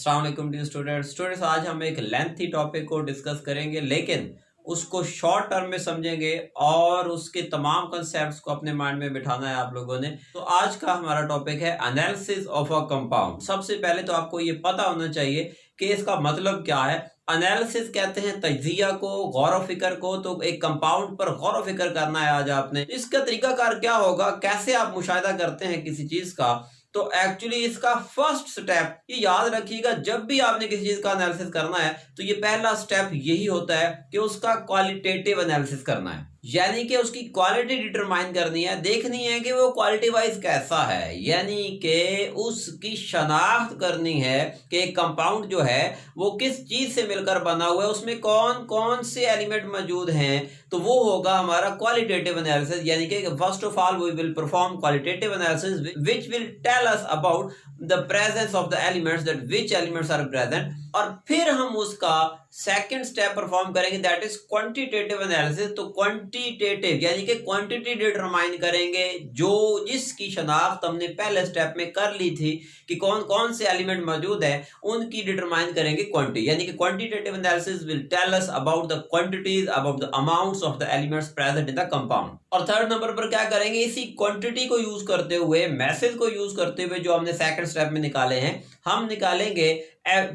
अस्सलाम वालेकुम dear students, आज हम एक लेंथी टॉपिक को डिस्कस करेंगे, लेकिन उसको शॉर्ट टर्म में समझेंगे और उसके तमाम कंसेप्ट्स को अपने माइंड में बिठाना है आप लोगों ने। तो आज का हमारा टॉपिक है एनालिसिस ऑफ अ कंपाउंड। सबसे पहले तो आपको ये पता होना चाहिए कि इसका मतलब क्या है। एनालिसिस कहते हैं तज्जिया को, गौर व फिक्र को। तो एक कंपाउंड पर गौर व फिक्र करना है आज आपने। इसका तरीकाकार क्या होगा, कैसे आप मुशाहिदा करते हैं किसी चीज का। तो एक्चुअली इसका फर्स्ट स्टेप ये याद रखिएगा, जब भी आपने किसी चीज का एनालिसिस करना है तो ये पहला स्टेप यही होता है कि उसका क्वालिटेटिव एनालिसिस करना है, यानी कि उसकी क्वालिटी डिटरमाइन करनी है, देखनी है कि वो क्वालिटी वाइज कैसा है, यानी कि उसकी शनाख्त करनी है कि एक कंपाउंड जो है वो किस चीज से मिलकर बना हुआ है, उसमें कौन कौन से एलिमेंट मौजूद हैं। तो वो होगा हमारा क्वालिटेटिव एनालिसिस, यानी कि first of all we will perform qualitative analysis which will tell us about the presence of the elements, that which elements are present. और फिर हम उसका सेकंड स्टेप परफॉर्म करेंगे, दैट इज क्वांटिटेटिव एनालिसिस। तो quantitative यानी कि quantity determine करेंगे, जो जिसकी शनाख्त हमने पहले स्टेप में कर ली थी कि कौन कौन से एलिमेंट मौजूद है, उनकी डिटरमाइन करेंगे क्वांटिटी, यानी कि quantitative analysis will tell us about the quantities, about the amounts of the elements present in the compound. और थर्ड नंबर पर क्या करेंगे, इसी क्वांटिटी को यूज करते हुए, मैसेज को यूज करते हुए, जो हमने सेकंड स्टेप में निकाले हैं, हम निकालेंगे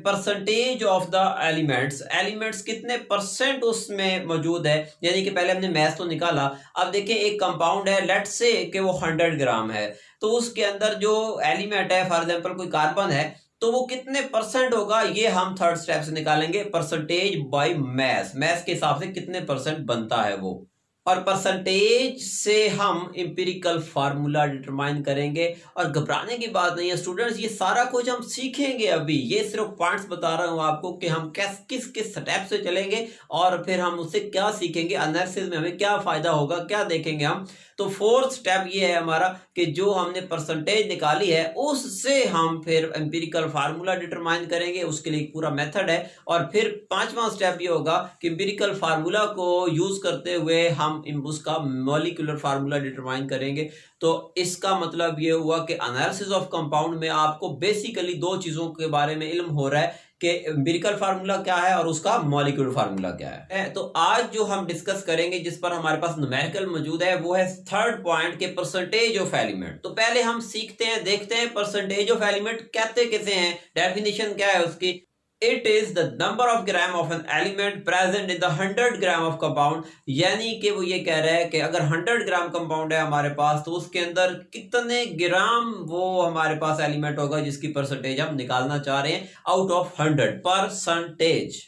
percentage of the elements. Elements कितने परसेंट उसमें मौजूद है, यानी कि पहले हमने मैथ तो निकाला। अब देखिए एक कंपाउंड है, लेट्स से कि वो 100 ग्राम है, तो उसके अंदर जो एलिमेंट है, फॉर एग्जांपल कोई कार्बन है, तो वो कितने परसेंट होगा, ये हम थर्ड स्टेप से निकालेंगे। परसेंटेज बाय मैथ, मैथ के हिसाब से कितने परसेंट बनता है वो, और परसेंटेज से हम इंपिरिकल फार्मूला डिटरमाइन करेंगे। और घबराने की बात नहीं है स्टूडेंट्स, ये सारा कुछ हम सीखेंगे अभी। ये सिर्फ पॉइंट्स बता रहा हूं आपको कि हम किस किस स्टेप से चलेंगे और फिर हम उससे क्या सीखेंगे, एनालिसिस में हमें क्या फायदा होगा, क्या देखेंगे हम। तो फोर्थ स्टेप ये है हमारा कि जो हमने परसेंटेज निकाली है उससे हम फिर एम्पिरिकल फार्मूला डिटरमाइन करेंगे, उसके लिए पूरा मेथड है। और फिर पांचवा स्टेप ये होगा कि एम्पिरिकल फार्मूला को यूज करते हुए हम उसका मॉलिक्यूलर फार्मूला डिटरमाइन करेंगे। तो इसका मतलब ये हुआ कि एनालिसिस ऑफ कंपाउंड में आपको बेसिकली दो चीजों के बारे में इल्म हो रहा है कि एम्पिरिकल फार्मूला क्या है और उसका मॉलिक्यूलर फार्मूला क्या है। तो आज जो हम डिस्कस करेंगे, जिस पर हमारे पास न्यूमेरिकल मौजूद है, वो है थर्ड पॉइंट के परसेंटेज ऑफ एलिमेंट। तो पहले हम सीखते हैं, देखते हैं परसेंटेज ऑफ एलिमेंट कहते किसे हैं, डेफिनेशन क्या है उसकी। It is the number of gram of an element present in the 100 gram of compound, यानी कि वो ये कह रहा है कि अगर 100 ग्राम कंपाउंड है हमारे पास, तो उसके अंदर कितने ग्राम वो हमारे पास एलिमेंट होगा जिसकी परसेंटेज हम निकालना चाह रहे हैं आउट ऑफ 100 परसेंटेज।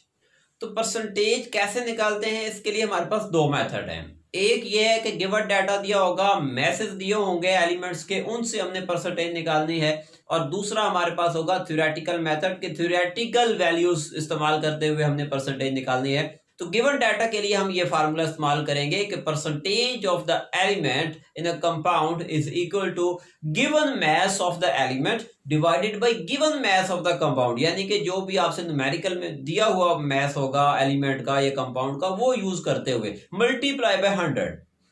तो परसेंटेज कैसे निकालते हैं, इसके लिए हमारे पास दो मेथड हैं। एक ये है कि गिवन डाटा दिया होगा, मैसेज दिए होंगे एलिमेंट्स के, उनसे हमने परसेंटेज निकालनी है। और दूसरा हमारे पास होगा थ्योरेटिकल मेथड के थ्योरेटिकल वैल्यूज इस्तेमाल करते हुए हमने परसेंटेज निकालनी है। तो गिवन डाटा के लिए हम ये फार्मूला इस्तेमाल करेंगे कि percentage of the element in a compound is equal to given mass of the element divided by given mass of the compound, यानी कि जो भी आपसे न्यूमेरिकल में दिया हुआ मास होगा एलिमेंट का या कंपाउंड का, वो यूज करते हुए मल्टीप्लाई बाय 100।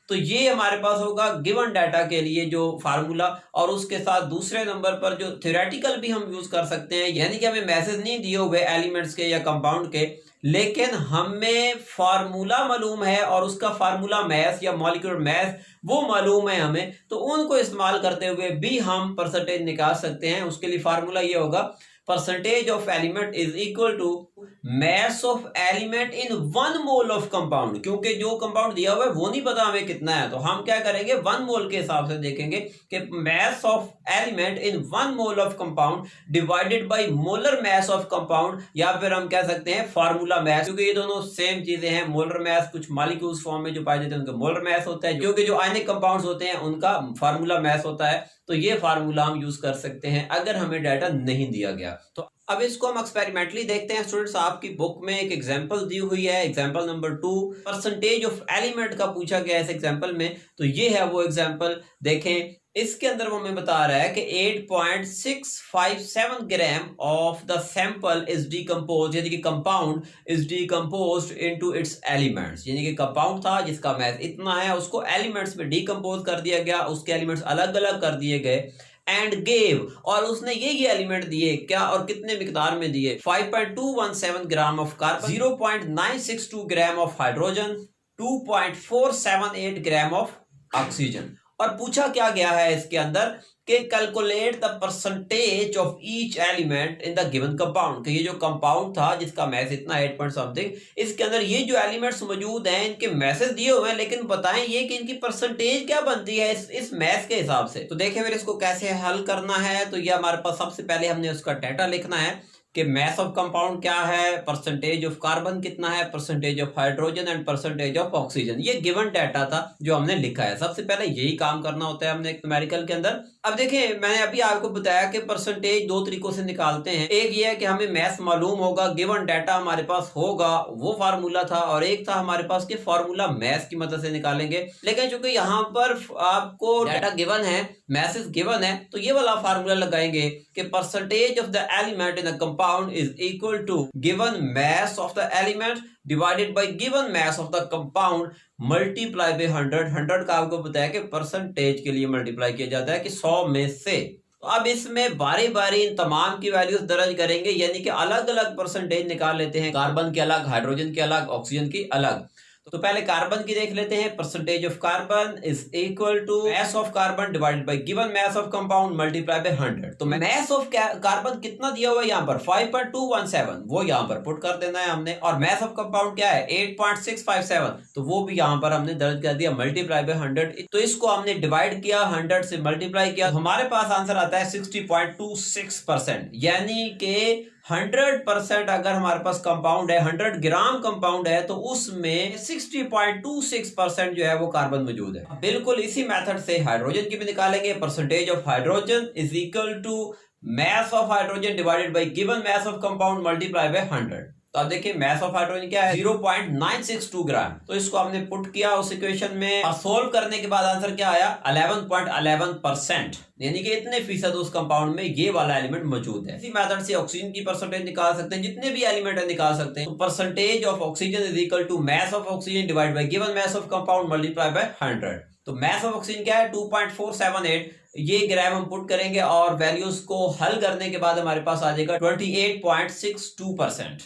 तो ये हमारे पास होगा गिवन डाटा के लिए जो फार्मूला। और उसके साथ दूसरे नंबर पर जो थ्योरेटिकल भी हम यूज कर सकते हैं, यानी कि हमें मैसेज नहीं दिए हुए एलिमेंट्स के या कंपाउंड के, लेकिन हमें फार्मूला मालूम है और उसका फार्मूला मैथ या मॉलिक्यूलर मैथ वो मालूम है हमें, तो उनको इस्तेमाल करते हुए भी हम परसेंटेज निकाल सकते हैं। उसके लिए फार्मूला ये होगा, percentage of element is equal to mass of element in 1 mole of compound. क्योंकि जो कंपाउंड दिया हुआ है वो नहीं पता हमें कितना है, तो हम क्या करेंगे, 1 मोल के हिसाब से देखेंगे कि मास of element in 1 mole of compound divided by molar mass of compound, या फिर हम कह सकते हैं फार्मूला मास, क्योंकि ये दोनों सेम चीजें हैं। मोलर मास कुछ मॉलिक्यूल्स फॉर्म में जो पाए जाते हैं उनका मोलर मास होता है, क्योंकि जो आयनिक कंपाउंड्स होते हैं उनका फार्मूला मास होता है। तो ये फार्मूला हम यूज कर सकते हैं अगर हमें डाटा नहीं दिया गया। तो अब इसको हम एक्सपेरिमेंटली देखते हैं। स्टूडेंट्स, आपकी बुक में एक एग्जांपल दी हुई है, example number 2, percentage of element का पूछा गया है इस एग्जांपल में। तो ये है वो एग्जांपल, देखें। इसके अंदर वो हमें बता रहा है कि 8.657 gram of the sample is decompose, यानी कि compound is decompose into its elements, यानी कि कंपाउंड था जिसका मैथ इतना है, उसको एलिमेंट्स में डिकम्पोज कर दिया गया, उसके एलिमेंट्स अलग अलग कर दिए गए। एंड गेव, और उसने ये एलिमेंट दिए क्या और कितने मिकदार में दिए, 5.217 gram of carbon, 0.962 gram of hydrogen, 2.478 gram of oxygen. और पूछा क्या गया है इसके अंदर कि calculate the percentage of each element in the given compound, कि ये जो कंपाउंड था जिसका मैथ इतना 8 पॉइंट समथिंग, इसके अंदर ये जो एलिमेंट्स मौजूद हैं इनके मैसेज दिए हुए हैं, लेकिन बताएं ये कि इनकी परसेंटेज क्या बनती है इस मैथ के हिसाब से। तो देखें फिर इसको कैसे हल करना है। तो ये हमारे पास सबसे पहले हमने उसका डाटा लिखना है कि मैथ ऑफ कंपाउंड क्या है, परसेंटेज ऑफ कार्बन कितना है, percentage of hydrogen and percentage of oxygen. ये गिवन डाटा था जो हमने लिखा है। सबसे पहले यही काम करना होता है हमने एक न्यूमेरिकल के अंदर। अब देखें मैंने अभी आपको बताया कि परसेंटेज दो तरीकों से निकालते हैं। एक ये है कि हमें मैथ मालूम होगा, गिवन डाटा हमारे पास होगा, वो फार्मूला था, और एक था हमारे पास कि फार्मूला मैथ की मदद से निकालेंगे। लेकिन चूंकि यहाँ पर आपको डाटा गिवन है, मैसेज गिवन है, तो ये वाला फार्मूला लगाएंगे कि percentage of the element in a compound is equal to given mass of the element divided by given mass of the compound multiply by 100 का आपको बताया कि परसेंटेज के लिए मल्टीप्लाई किया जाता है कि 100 में से। तो अब इसमें बारी बारी इन तमाम की वैल्यूज दर्ज करेंगे, यानी कि अलग अलग परसेंटेज निकाल लेते हैं, कार्बन के अलग, हाइड्रोजन के अलग, ऑक्सीजन की अलग। तो पहले कार्बन की देख लेते हैं। Percentage of carbon is equal to mass of carbon divided by given mass of compound multiply by 100। तो मास ऑफ कार्बन कितना दिया हुआ है यहाँ पर 5.217, वो यहाँ पर पुट कर देना है हमने। और मास ऑफ कंपाउंड क्या है 8.657, तो वो भी यहाँ पर हमने दर्ज कर दिया मल्टीप्लाई बाय 100। तो इसको हमने डिवाइड किया, 100 से मल्टीप्लाई किया, हमारे पास आंसर आता है 60.26%, यानी कि 100% अगर हमारे पास कंपाउंड है, 100 ग्राम कंपाउंड है, तो उसमें 60.26% जो है वो कार्बन मौजूद है। बिल्कुल इसी मेथड से हाइड्रोजन की भी निकालेंगे। Percentage of hydrogen is equal to mass of hydrogen divided by given mass of compound multiply by 100। तो अब देखिए मास ऑफ हाइड्रोजन क्या है 0.962 ग्राम। तो इसको हमने पुट किया उस इक्वेशन में, और सोल्व करने के बाद आंसर क्या आया 11.11%, यानी कि इतने फीसद उस कंपाउंड में ये वाला एलिमेंट मौजूद है। इसी मेथड से ऑक्सीजन की परसेंटेज निकाल सकते हैं, जितने भी एलिमेंट है निकाल सकते हैं। तो percentage of oxygen is equal to mass of oxygen divide by given mass of compound multiply by 100। तो मास ऑफ ऑक्सीजन क्या है 2.478, ये ग्राम हम पुट करेंगे और वैल्यूज को हल करने के बाद हमारे पास आ जाएगा 28.62%।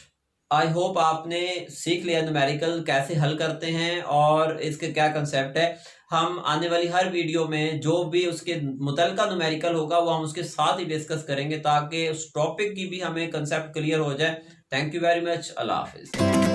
आई होप आपने सीख लिया न्यूमेरिकल कैसे हल करते हैं और इसके क्या कंसेप्ट है। हम आने वाली हर वीडियो में जो भी उसके मुतलका न्यूमेरिकल होगा वो हम उसके साथ ही डिस्कस करेंगे, ताकि उस टॉपिक की भी हमें कंसेप्ट क्लियर हो जाए। Thank you very much. Allah Hafiz.